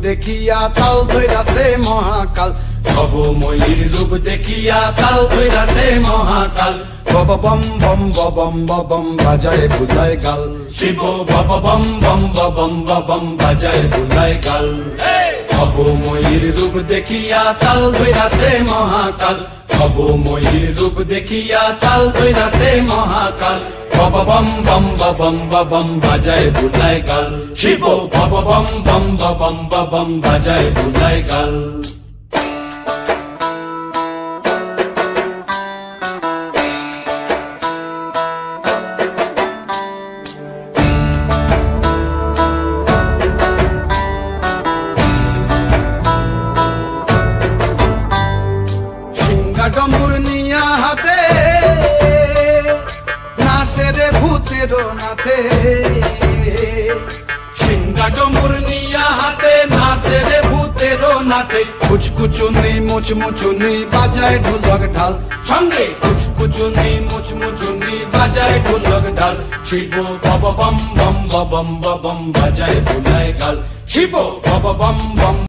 দেখিয়া তাল ধইরাছে মহাকাল। ভবময়ীর রূপ দেখিয়া তাল ধইরাছে মহাকাল। বব বম বম বম বম বাজায় বুলায় গাল। শিব বব বম বম বম বম বাজায় বুলায় গাল। ভবময়ীর রূপ দেখিয়া তাল ধইরাছে মহাকাল। ভবময়ীর রূপ দেখিয়া তাল ধইরাছে মহাকাল। বব বম বম বম বাজায় বুলায় গাল। শিব বব বম বম বম বাজায় বুলায় গাল। ডম্বুর নিয়া হাতে নাচে রে ভূতের নাথে। সিংহা ডম্বুর নিয়া হাতে নাচে রে ভূতের নাথে। কুচকুচুনি মুচমুচুনি বাজায় ঢোলক ঢাল। সঙ্গে কুচকুচুনি মুচমুচুনি বাজায় ঢোলক ঢাল। শিব বব বম বম বম বাজায় বুলায় গাল। শিব বব বম বম